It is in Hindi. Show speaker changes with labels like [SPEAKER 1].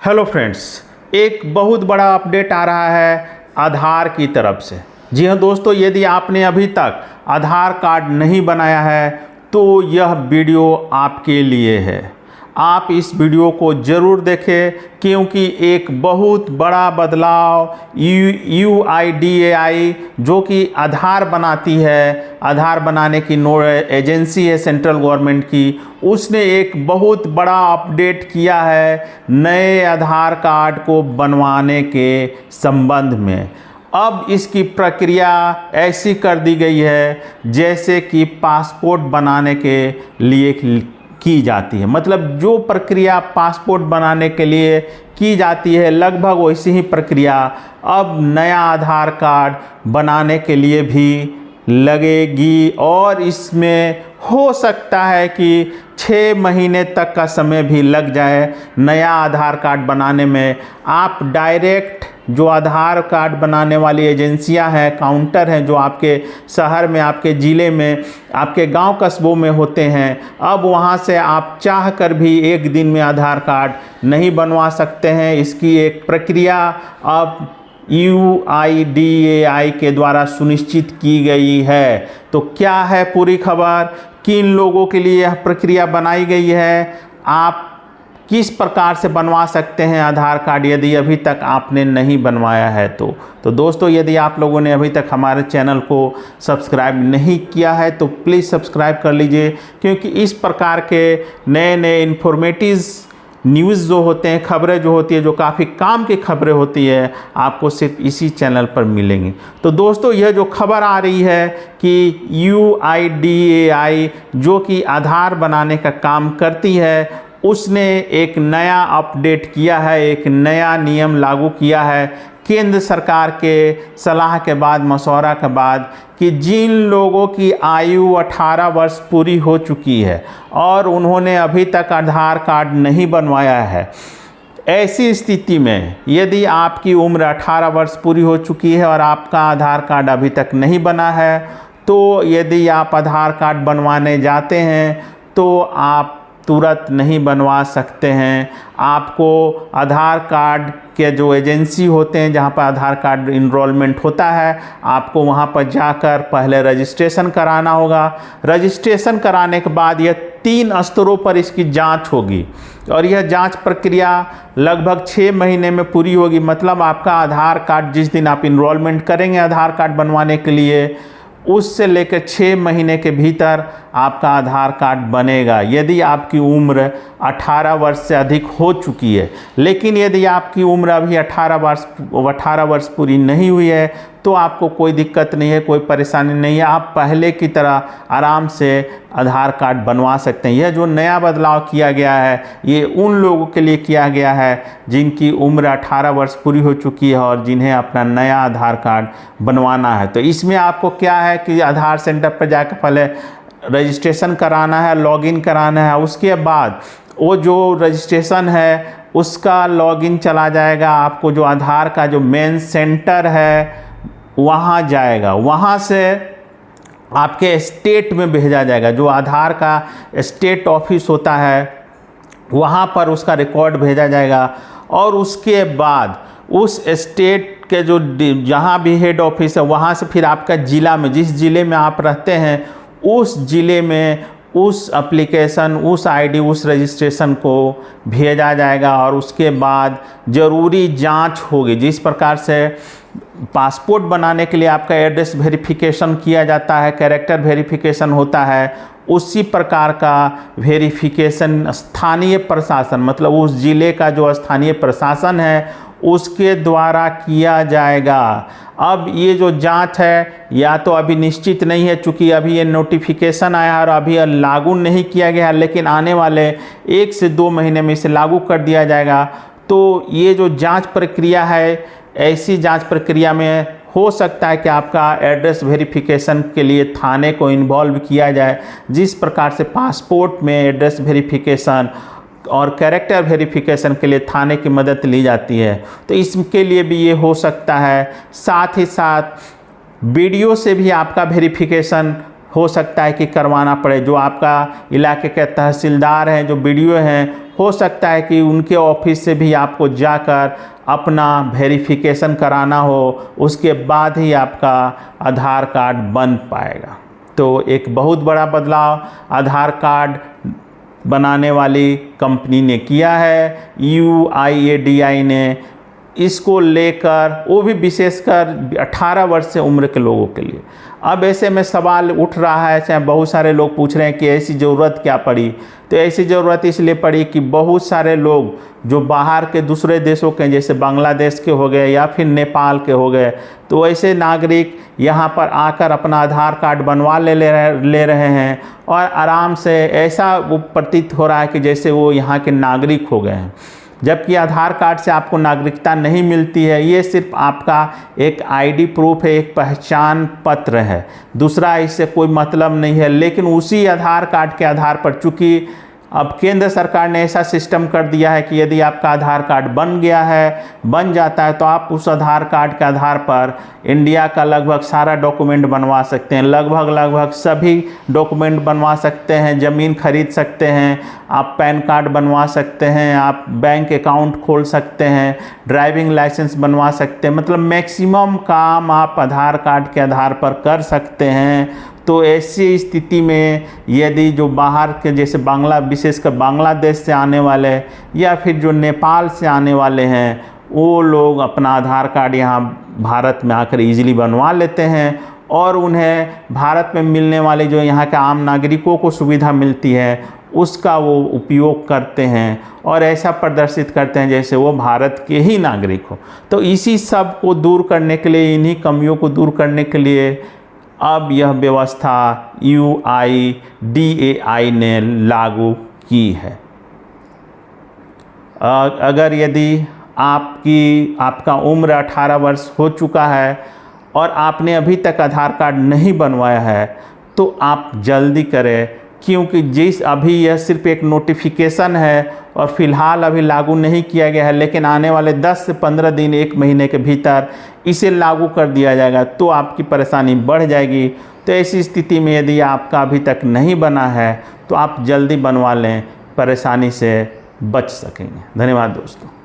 [SPEAKER 1] हेलो फ्रेंड्स, एक बहुत बड़ा अपडेट आ रहा है आधार की तरफ से। जी हाँ दोस्तों, यदि आपने अभी तक आधार कार्ड नहीं बनाया है तो यह वीडियो आपके लिए है। आप इस वीडियो को ज़रूर देखें क्योंकि एक बहुत बड़ा बदलाव UIDAI जो कि आधार बनाती है, आधार बनाने की एजेंसी है सेंट्रल गवर्नमेंट की, उसने एक बहुत बड़ा अपडेट किया है नए आधार कार्ड को बनवाने के संबंध में। अब इसकी प्रक्रिया ऐसी कर दी गई है जैसे कि पासपोर्ट बनाने के लिए की जाती है। मतलब जो प्रक्रिया पासपोर्ट बनाने के लिए की जाती है लगभग वैसी ही प्रक्रिया अब नया आधार कार्ड बनाने के लिए भी लगेगी। और इसमें हो सकता है कि 6 महीने तक का समय भी लग जाए नया आधार कार्ड बनाने में। आप डायरेक्ट जो आधार कार्ड बनाने वाली एजेंसियां हैं, काउंटर हैं जो आपके शहर में, आपके ज़िले में, आपके गांव कस्बों में होते हैं, अब वहां से आप चाह कर भी एक दिन में आधार कार्ड नहीं बनवा सकते हैं। इसकी एक प्रक्रिया अब UIDAI के द्वारा सुनिश्चित की गई है। तो क्या है पूरी खबर, किन लोगों के लिए यह प्रक्रिया बनाई गई है, आप किस प्रकार से बनवा सकते हैं आधार कार्ड यदि अभी तक आपने नहीं बनवाया है तो दोस्तों, यदि आप लोगों ने अभी तक हमारे चैनल को सब्सक्राइब नहीं किया है तो प्लीज़ सब्सक्राइब कर लीजिए, क्योंकि इस प्रकार के नए नए इन्फॉर्मेटिव न्यूज़ जो होते हैं, खबरें जो होती है, जो काफ़ी काम की खबरें होती है, आपको सिर्फ इसी चैनल पर मिलेंगी। तो दोस्तों, यह जो खबर आ रही है कि UIDAI जो कि आधार बनाने का काम करती है, उसने एक नया अपडेट किया है, एक नया नियम लागू किया है केंद्र सरकार के सलाह के बाद, मशवरा के बाद, कि जिन लोगों की आयु 18 वर्ष पूरी हो चुकी है और उन्होंने अभी तक आधार कार्ड नहीं बनवाया है, ऐसी स्थिति में यदि आपकी उम्र 18 वर्ष पूरी हो चुकी है और आपका आधार कार्ड अभी तक नहीं बना है, तो यदि आप आधार कार्ड बनवाने जाते हैं तो आप तुरंत नहीं बनवा सकते हैं। आपको आधार कार्ड के जो एजेंसी होते हैं जहां पर आधार कार्ड इनरोलमेंट होता है, आपको वहां पर जाकर पहले रजिस्ट्रेशन कराना होगा। रजिस्ट्रेशन कराने के बाद यह 3 स्तरों पर इसकी जांच होगी और यह जांच प्रक्रिया लगभग 6 महीने में पूरी होगी। मतलब आपका आधार कार्ड जिस दिन आप इनरोलमेंट करेंगे आधार कार्ड बनवाने के लिए, उससे लेकर 6 महीने के भीतर आपका आधार कार्ड बनेगा यदि आपकी उम्र 18 वर्ष से अधिक हो चुकी है। लेकिन यदि आपकी उम्र अभी 18 वर्ष पूरी नहीं हुई है तो आपको कोई दिक्कत नहीं है, कोई परेशानी नहीं है, आप पहले की तरह आराम से आधार कार्ड बनवा सकते हैं। यह जो नया बदलाव किया गया है ये उन लोगों के लिए किया गया है जिनकी उम्र 18 वर्ष पूरी हो चुकी है और जिन्हें अपना नया आधार कार्ड बनवाना है। तो इसमें आपको क्या है कि आधार सेंटर पर जाकर पहले रजिस्ट्रेशन कराना है, लॉगिन कराना है, उसके बाद वो जो रजिस्ट्रेशन है उसका लॉगिन चला जाएगा, आपको जो आधार का जो मेन सेंटर है वहाँ जाएगा, वहाँ से आपके स्टेट में भेजा जाएगा। जो आधार का स्टेट ऑफिस होता है वहाँ पर उसका रिकॉर्ड भेजा जाएगा और उसके बाद उस स्टेट के जो जहाँ भी हेड ऑफिस है वहाँ से फिर आपका ज़िला में, जिस ज़िले में आप रहते हैं उस ज़िले में उस एप्लीकेशन, उस आईडी, उस रजिस्ट्रेशन को भेजा जाएगा और उसके बाद ज़रूरी जांच होगी। जिस प्रकार से पासपोर्ट बनाने के लिए आपका एड्रेस वेरिफिकेशन किया जाता है, कैरेक्टर वेरिफिकेशन होता है, उसी प्रकार का वेरिफिकेशन स्थानीय प्रशासन, मतलब उस ज़िले का जो स्थानीय प्रशासन है उसके द्वारा किया जाएगा। अब ये जो जांच है या तो अभी निश्चित नहीं है, चूँकि अभी ये नोटिफिकेशन आया है और अभी लागू नहीं किया गया है, लेकिन आने वाले 1 से 2 महीने में इसे लागू कर दिया जाएगा। तो ये जो जांच प्रक्रिया है, ऐसी जांच प्रक्रिया में हो सकता है कि आपका एड्रेस वेरिफिकेशन के लिए थाने को इन्वॉल्व किया जाए, जिस प्रकार से पासपोर्ट में एड्रेस वेरिफिकेशन और कैरेक्टर वेरिफिकेशन के लिए थाने की मदद ली जाती है। तो इसके लिए भी ये हो सकता है। साथ ही साथ वीडियो से भी आपका वेरिफिकेशन हो सकता है कि करवाना पड़े। जो आपका इलाके के तहसीलदार हैं, जो वीडियो हैं, हो सकता है कि उनके ऑफिस से भी आपको जाकर अपना वेरिफिकेशन कराना हो, उसके बाद ही आपका आधार कार्ड बन पाएगा। तो एक बहुत बड़ा बदलाव आधार कार्ड बनाने वाली कंपनी ने किया है, UIADAI ने। इसको लेकर वो भी विशेषकर 18 वर्ष से उम्र के लोगों के लिए। अब ऐसे में सवाल उठ रहा है, चाहे बहुत सारे लोग पूछ रहे हैं कि ऐसी ज़रूरत क्या पड़ी। तो ऐसी ज़रूरत इसलिए पड़ी कि बहुत सारे लोग जो बाहर के दूसरे देशों के, जैसे बांग्लादेश के हो गए या फिर नेपाल के हो गए, तो ऐसे नागरिक यहाँ पर आकर अपना आधार कार्ड बनवा ले रहे हैं और आराम से ऐसा वो प्रतीत हो रहा है कि जैसे वो यहाँ के नागरिक हो गए हैं। जबकि आधार कार्ड से आपको नागरिकता नहीं मिलती है, ये सिर्फ आपका एक ID प्रूफ है, एक पहचान पत्र है, दूसरा इससे कोई मतलब नहीं है। लेकिन उसी आधार कार्ड के आधार पर, चूँकि अब केंद्र सरकार ने ऐसा सिस्टम कर दिया है कि यदि आपका आधार कार्ड बन जाता है तो आप उस आधार कार्ड के आधार पर इंडिया का लगभग सारा डॉक्यूमेंट बनवा सकते हैं, लगभग सभी डॉक्यूमेंट बनवा सकते हैं। ज़मीन खरीद सकते हैं, आप पैन कार्ड बनवा सकते हैं, आप बैंक अकाउंट खोल सकते हैं, ड्राइविंग लाइसेंस बनवा सकते हैं, मतलब मैक्सिमम काम आप आधार कार्ड के आधार पर कर सकते हैं। तो ऐसी स्थिति में यदि जो बाहर के, जैसे विशेषकर बांग्लादेश से आने वाले या फिर जो नेपाल से आने वाले हैं, वो लोग अपना आधार कार्ड यहाँ भारत में आकर इजीली बनवा लेते हैं और उन्हें भारत में मिलने वाले जो यहाँ के आम नागरिकों को सुविधा मिलती है उसका वो उपयोग करते हैं और ऐसा प्रदर्शित करते हैं जैसे वो भारत के ही नागरिक हो। तो इसी सब को दूर करने के लिए, इन्हीं कमियों को दूर करने के लिए अब यह व्यवस्था UIDAI ने लागू की है। अगर यदि आपका उम्र 18 वर्ष हो चुका है और आपने अभी तक आधार कार्ड नहीं बनवाया है तो आप जल्दी करें, क्योंकि अभी यह सिर्फ एक नोटिफिकेशन है और फिलहाल अभी लागू नहीं किया गया है, लेकिन आने वाले 10 से 15 दिन, 1 महीने के भीतर इसे लागू कर दिया जाएगा तो आपकी परेशानी बढ़ जाएगी। तो ऐसी स्थिति में यदि आपका अभी तक नहीं बना है तो आप जल्दी बनवा लें, परेशानी से बच सकेंगे। धन्यवाद दोस्तों।